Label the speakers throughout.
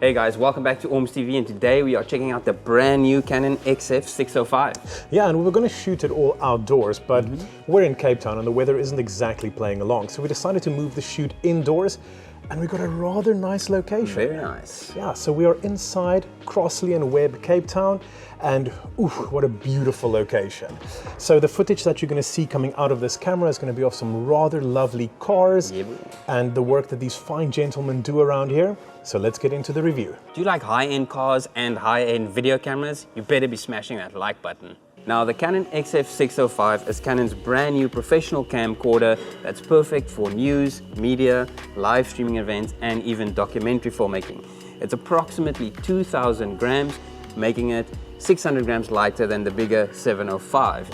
Speaker 1: Hey guys, welcome back to OrmsTV, and today we are checking out the brand new Canon XF605.
Speaker 2: Yeah, and we were going to shoot it all outdoors, but we're in Cape Town and the weather isn't exactly playing along, so we decided to move the shoot indoors, and we got a rather nice location.
Speaker 1: Very nice.
Speaker 2: Yeah, so we are inside Crossley Webb, Cape Town, and oof, what a beautiful location. So the footage that you're going to see coming out of this camera is going to be of some rather lovely cars and the work that these fine gentlemen do around here. So let's get into the review.
Speaker 1: Do you like high-end cars and high-end video cameras? You better be smashing that like button. Now, the Canon XF605 is Canon's brand new professional camcorder that's perfect for news, media, live streaming events, and even documentary filmmaking. It's approximately 2,000 grams, making it 600 grams lighter than the bigger 705.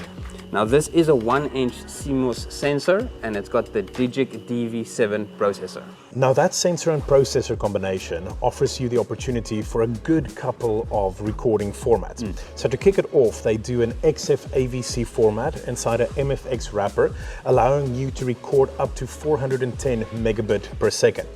Speaker 1: Now, this is a 1-inch CMOS sensor, and it's got the Digic DV7 processor.
Speaker 2: Now, that sensor and processor combination offers you the opportunity for a good couple of recording formats. So to kick it off, they do an XF AVC format inside a MFX wrapper, allowing you to record up to 410 megabit per second.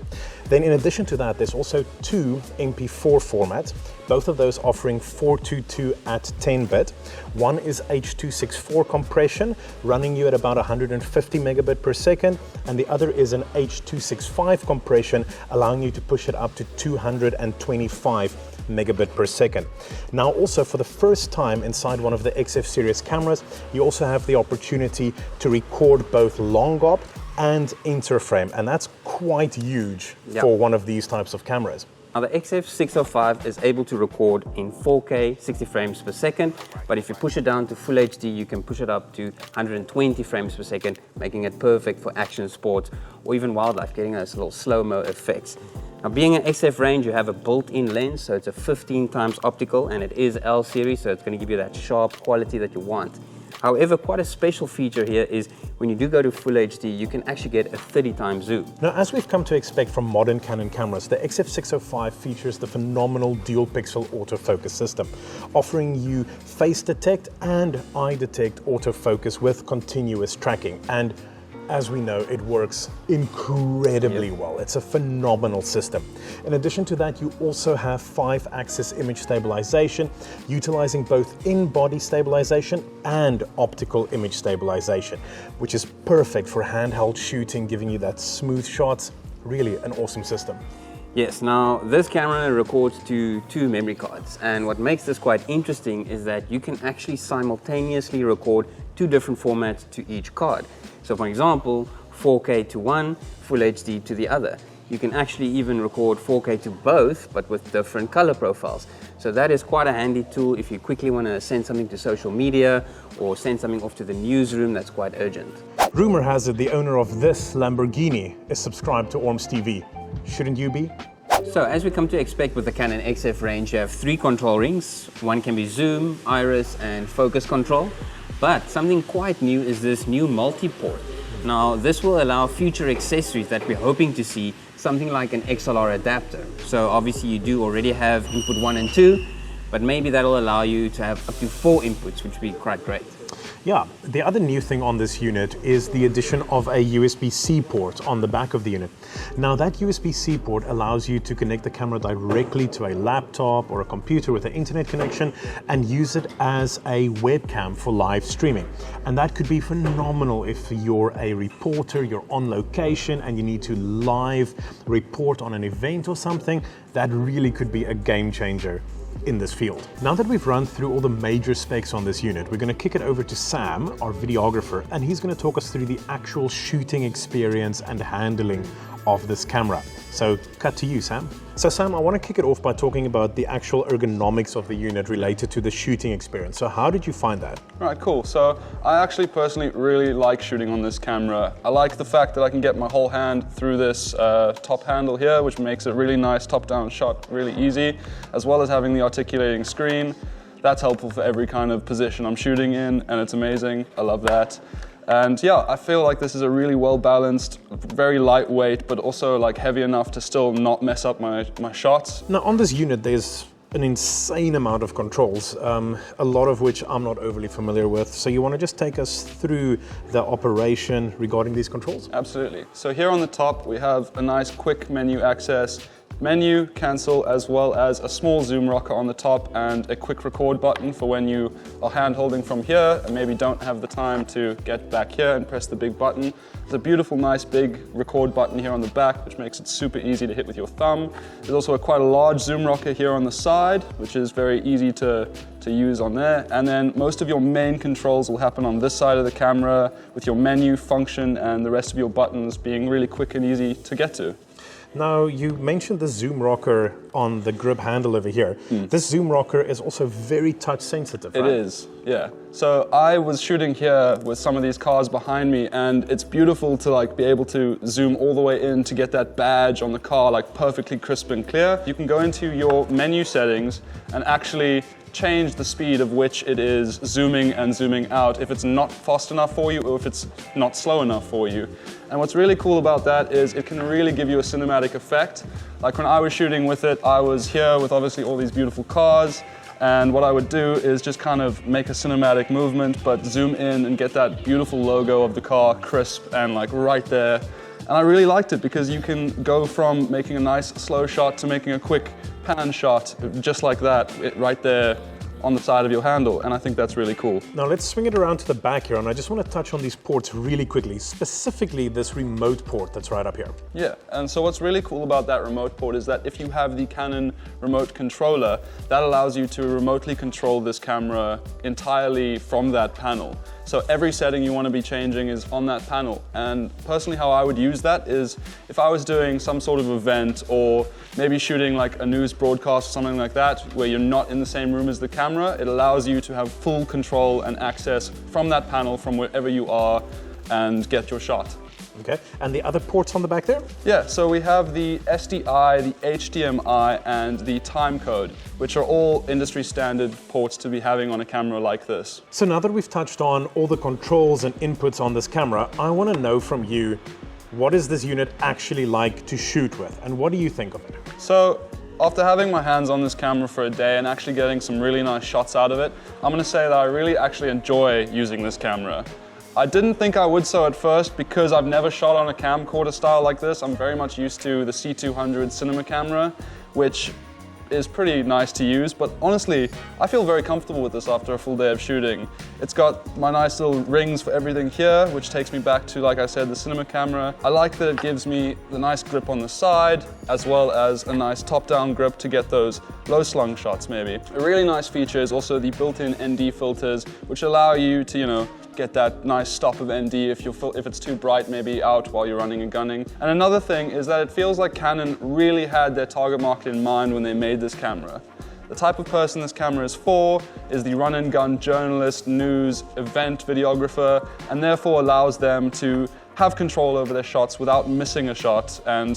Speaker 2: Then in addition to that, there's also two MP4 formats, both of those offering 422 at 10-bit. One is H.264 compression, running you at about 150 megabit per second, and the other is an H.265 compression, allowing you to push it up to 225 megabit per second. Now, also for the first time inside one of the XF series cameras, you also have the opportunity to record both long op and interframe, and that's quite huge for one of these types of cameras.
Speaker 1: Now, the XF605 is able to record in 4K 60 frames per second, but if you push it down to Full HD, you can push it up to 120 frames per second, making it perfect for action sports or even wildlife, getting those little slow-mo effects. Now, being an XF range, you have a built-in lens, so it's a 15 times optical, and it is L series, so it's going to give you that sharp quality that you want. However, quite a special feature here is when you do go to Full HD, you can actually get a 30 times zoom.
Speaker 2: Now, as we've come to expect from modern Canon cameras, the XF605 features the phenomenal dual pixel autofocus system, offering you face detect and eye detect autofocus with continuous tracking. And as we know, it works incredibly well. It's a phenomenal system. In addition to that, you also have 5-axis image stabilization, utilizing both in-body stabilization and optical image stabilization, which is perfect for handheld shooting, giving you that smooth shots. Really an awesome system.
Speaker 1: Yes, now this camera records to 2 memory cards, and what makes this quite interesting is that you can actually simultaneously record 2 different formats to each card. So for example, 4K to one, Full HD to the other. You can actually even record 4K to both, but with different color profiles. So that is quite a handy tool if you quickly want to send something to social media or send something off to the newsroom that's quite urgent.
Speaker 2: Rumor has it the owner of this Lamborghini is subscribed to OrmsTV. Shouldn't you be?
Speaker 1: So as we come to expect with the Canon XF range, you have 3 control rings. One can be zoom, iris, and focus control. But something quite new is this new multi-port. Now, this will allow future accessories that we're hoping to see, something like an XLR adapter. So obviously you do already have input 1 and 2, but maybe that'll allow you to have up to 4 inputs, which would be quite great.
Speaker 2: Yeah, the other new thing on this unit is the addition of a USB-C port on the back of the unit. Now, that USB-C port allows you to connect the camera directly to a laptop or a computer with an internet connection and use it as a webcam for live streaming. And that could be phenomenal if you're a reporter, you're on location and you need to live report on an event or something. That really could be a game changer in this field. Now that we've run through all the major specs on this unit, we're going to kick it over to Sam, our videographer, and he's going to talk us through the actual shooting experience and handling of this camera. So cut to you, Sam. So Sam, I want to kick it off by talking about the actual ergonomics of the unit related to the shooting experience. So how did you find that?
Speaker 3: Right, cool. So I actually personally really like shooting on this camera. I like the fact that I can get my whole hand through this top handle here, which makes a really nice top-down shot really easy, as well as having the articulating screen. That's helpful for every kind of position I'm shooting in, and it's amazing. I love that. And yeah, I feel like this is a really well-balanced, very lightweight, but also like heavy enough to still not mess up my shots.
Speaker 2: Now on this unit, there's an insane amount of controls, a lot of which I'm not overly familiar with. So you want to just take us through the operation regarding these controls?
Speaker 3: Absolutely. So here on the top, we have a nice quick menu access. menu, cancel, as well as a small zoom rocker on the top and a quick record button for when you are hand holding from here and maybe don't have the time to get back here and press the big button. There's a beautiful, nice big record button here on the back, which makes it super easy to hit with your thumb. There's also quite a large zoom rocker here on the side, which is very easy to use on there. And then most of your main controls will happen on this side of the camera with your menu, function, and the rest of your buttons being really quick and easy to get to.
Speaker 2: Now, you mentioned the zoom rocker on the grip handle over here. This zoom rocker is also very touch sensitive, right?
Speaker 3: It is, yeah. So I was shooting here with some of these cars behind me, and it's beautiful to be able to zoom all the way in to get that badge on the car perfectly crisp and clear. You can go into your menu settings and actually change the speed of which it is zooming and zooming out if it's not fast enough for you or if it's not slow enough for you. And what's really cool about that is it can really give you a cinematic effect. Like when I was shooting with it, I was here with obviously all these beautiful cars, and what I would do is just kind of make a cinematic movement but zoom in and get that beautiful logo of the car crisp and right there. And I really liked it because you can go from making a nice slow shot to making a quick pan shot just like that, right there on the side of your handle, and I think that's really cool.
Speaker 2: Now let's swing it around to the back here, and I just want to touch on these ports really quickly, specifically this remote port that's right up here.
Speaker 3: Yeah, and so what's really cool about that remote port is that if you have the Canon remote controller, that allows you to remotely control this camera entirely from that panel. So every setting you want to be changing is on that panel. And personally how I would use that is if I was doing some sort of event or maybe shooting a news broadcast or something like that where you're not in the same room as the camera, it allows you to have full control and access from that panel from wherever you are and get your shot.
Speaker 2: Okay, and the other ports on the back there?
Speaker 3: Yeah, so we have the SDI, the HDMI, and the timecode, which are all industry standard ports to be having on a camera like this.
Speaker 2: So now that we've touched on all the controls and inputs on this camera, I want to know from you, what is this unit actually like to shoot with, and what do you think of it?
Speaker 3: So, after having my hands on this camera for a day and actually getting some really nice shots out of it, I'm going to say that I really actually enjoy using this camera. I didn't think I would so at first because I've never shot on a camcorder style like this. I'm very much used to the C200 cinema camera, which is pretty nice to use, but honestly, I feel very comfortable with this after a full day of shooting. It's got my nice little rings for everything here, which takes me back to, like I said, the cinema camera. I like that it gives me the nice grip on the side, as well as a nice top-down grip to get those low-slung shots, maybe. A really nice feature is also the built-in ND filters, which allow you to, get that nice stop of ND if it's too bright, maybe out while you're running and gunning. And another thing is that it feels like Canon really had their target market in mind when they made this camera. The type of person this camera is for is the run and gun journalist, news, event videographer, and therefore allows them to have control over their shots without missing a shot and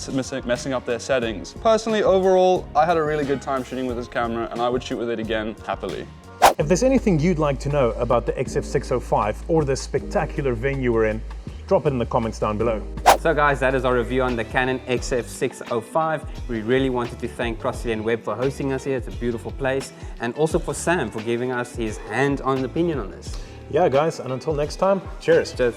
Speaker 3: messing up their settings. Personally, overall, I had a really good time shooting with this camera and I would shoot with it again happily.
Speaker 2: If there's anything you'd like to know about the XF605 or the spectacular venue we're in, drop it in the comments down below.
Speaker 1: So guys, that is our review on the Canon XF605. We really wanted to thank Crossley Webb for hosting us here. It's a beautiful place. And also for Sam for giving us his hand-on opinion on this.
Speaker 2: Yeah guys, and until next time, cheers.
Speaker 1: Cheers.